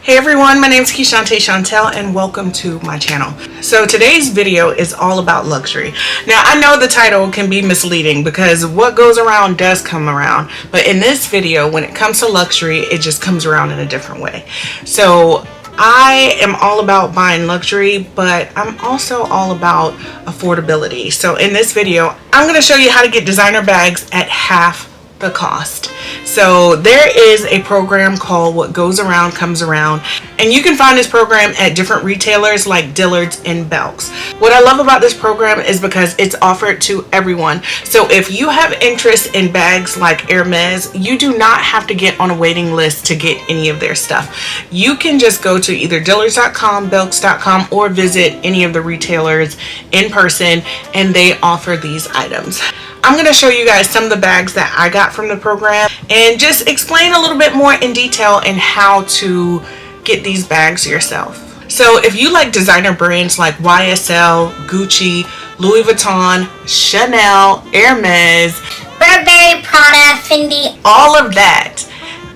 Hey everyone, my name is Keshante Chantel and welcome to my channel. So today's video is all about luxury. Now I know the title can be misleading because what goes around does come around, but in this video when it comes to luxury it just comes around in a different way. So I am all about buying luxury, but I'm also all about affordability. So in this video I'm going to show you how to get designer bags at half the cost. So there is a program called What Goes Around Comes Around, and you can find this program at different retailers like Dillards and Belks. What I love about this program is because it's offered to everyone. So if you have interest in bags like Hermes, you do not have to get on a waiting list to get any of their stuff. You can just go to either dillards.com, belks.com, or visit any of the retailers in person and they offer these items. I'm going to show you guys some of the bags that I got from the program and just explain a little bit more in detail in how to get these bags yourself. So if you like designer brands like YSL, Gucci, Louis Vuitton, Chanel, Hermes, Burberry, Prada, Fendi, all of that,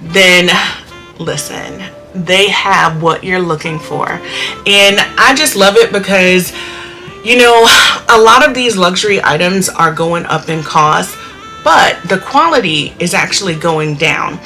then listen, they have what you're looking for. And I just love it because you know, a lot of these luxury items are going up in cost, but the quality is actually going down.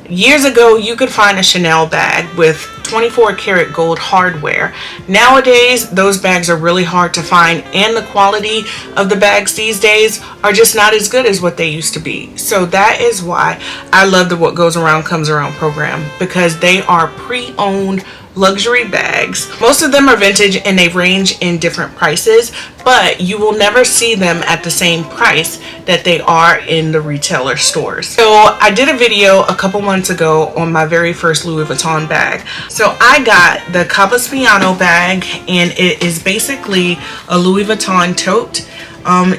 Years ago, you could find a Chanel bag with 24 karat gold hardware. Nowadays, those bags are really hard to find, and the quality of the bags these days are just not as good as what they used to be. So that is why I love the What Goes Around Comes Around program, because they are pre-owned luxury bags. Most of them are vintage and they range in different prices, but you will never see them at the same price that they are in the retailer stores. So I did a video a couple months ago on my very first Louis Vuitton bag. So I got the Capiano bag, and it is basically a Louis Vuitton tote.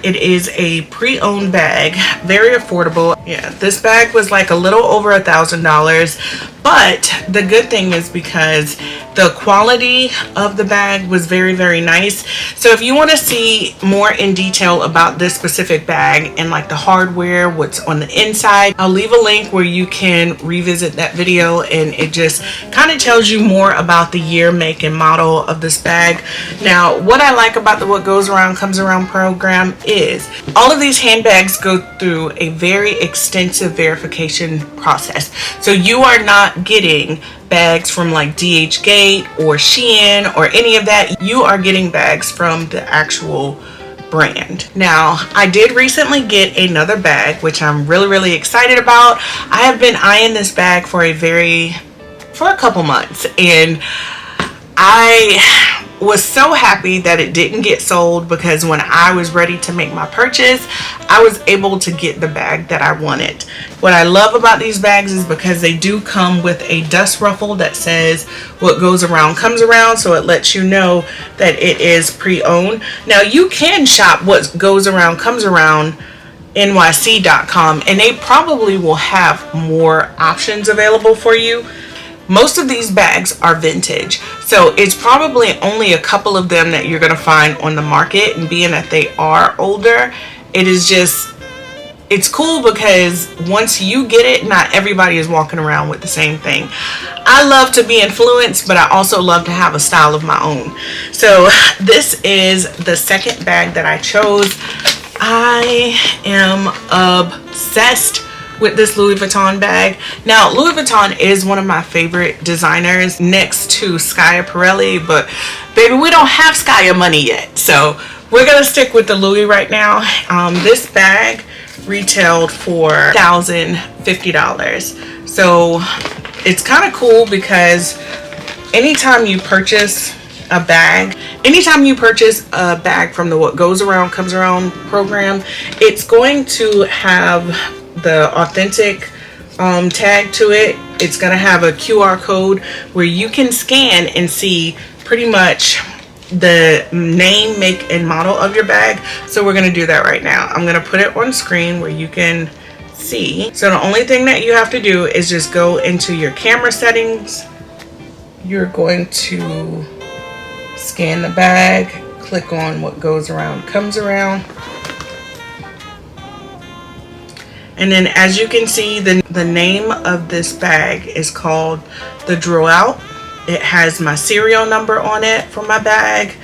It is a pre-owned bag, very affordable. Yeah, this bag was like a little over $1,000, but the good thing is because the quality of the bag was very, very nice. So if you want to see more in detail about this specific bag and like the hardware, what's on the inside, I'll leave a link where you can revisit that video, and it just kind of tells you more about the year, make, and model of this bag. Now, what I like about the What Goes Around Comes Around program is all of these handbags go through a very extensive verification process. So you are not getting bags from like DHgate or Shein or any of that. You are getting bags from the actual brand. Now, I did recently get another bag, which I'm really excited about. I have been eyeing this bag for a couple months, and I was so happy that it didn't get sold, because when I was ready to make my purchase, I was able to get the bag that I wanted. What I love about these bags is because they do come with a dust ruffle that says What Goes Around Comes Around, so it lets you know that it is pre-owned. Now you can shop What Goes Around Comes Around NYC.com, and they probably will have more options available for you. Most of these bags are vintage, so it's probably only a couple of them that you're going to find on the market, and being that they are older, it's cool because once you get it, not everybody is walking around with the same thing. I love to be influenced, but I also love to have a style of my own. So this is the second bag that I chose. I am obsessed with this Louis Vuitton bag. Now, Louis Vuitton is one of my favorite designers next to Skaya Pirelli, but baby, we don't have Skaya money yet, so we're gonna stick with the Louis right now. This bag retailed for $1,050, so it's kind of cool because anytime you purchase a bag from the What Goes Around Comes Around program, it's going to have the authentic tag to it. It's going to have a QR code where you can scan and see pretty much the name, make, and model of your bag. So we're going to do that right now. I'm going to put it on screen where you can see. So the only thing that you have to do is just go into your camera settings. You're going to scan the bag, click on What Goes Around Comes Around. And then as you can see, the name of this bag is called the Draw Out. It has my serial number on it for my bag.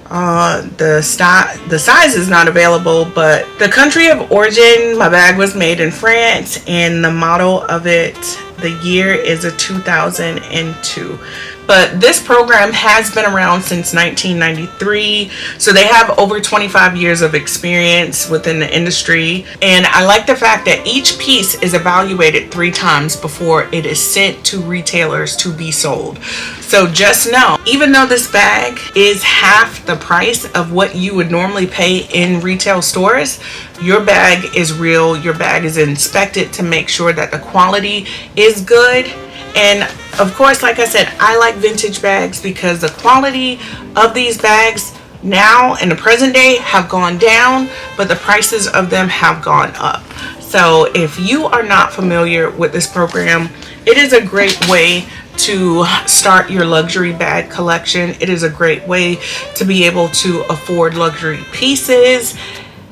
The size is not available, but the country of origin, my bag was made in France, and the model of it, the year is a 2002. But this program has been around since 1993, so they have over 25 years of experience within the industry. And I like the fact that each piece is evaluated 3 times before it is sent to retailers to be sold. So just know, even though this bag is half the price of what you would normally pay in retail stores, your bag is real. Your bag is inspected to make sure that the quality is good. And of course, like I said, I like vintage bags because the quality of these bags now in the present day have gone down, but the prices of them have gone up. So if you are not familiar with this program, it is a great way to start your luxury bag collection. It is a great way to be able to afford luxury pieces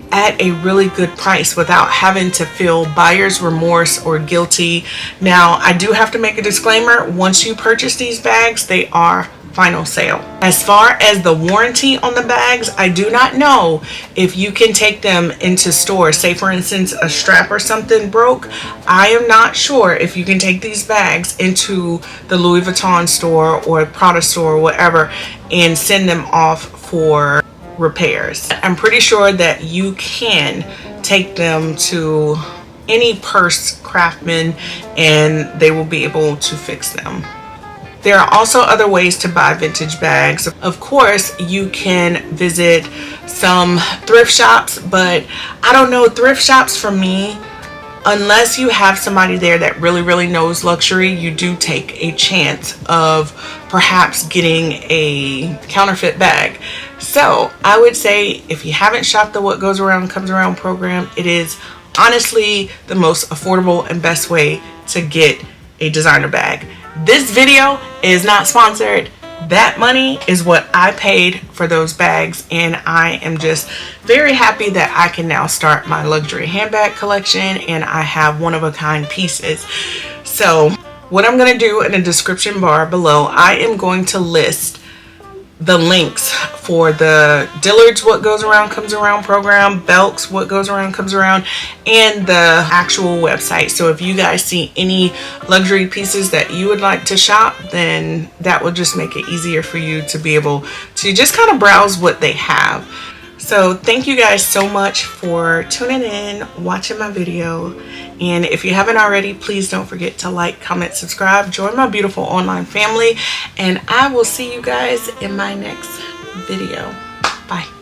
at a really good price without having to feel buyer's remorse or guilty. Now, I do have to make a disclaimer. Once you purchase these bags, they are final sale. As far as the warranty on the bags, I do not know if you can take them into stores. Say for instance, a strap or something broke. I am not sure if you can take these bags into the Louis Vuitton store or Prada store or whatever and send them off for repairs. I'm pretty sure that you can take them to any purse craftsman and they will be able to fix them. There are also other ways to buy vintage bags. Of course, you can visit some thrift shops, but I don't know, thrift shops for me, unless you have somebody there that really knows luxury, you do take a chance of perhaps getting a counterfeit bag. So I would say if you haven't shopped the What Goes Around Comes Around program, it is honestly the most affordable and best way to get a designer bag. This video is not sponsored. That money is what I paid for those bags, and I am just very happy that I can now start my luxury handbag collection and I have one-of-a-kind pieces. So what I'm going to do in the description bar below, I am going to list the links for the Dillards What Goes Around Comes Around program, Belk's What Goes Around Comes Around, and the actual website. So if you guys see any luxury pieces that you would like to shop, then that will just make it easier for you to be able to just kind of browse what they have. So thank you guys so much for tuning in, watching my video. And if you haven't already, please don't forget to like, comment, subscribe, join my beautiful online family, and I will see you guys in my next video. Bye.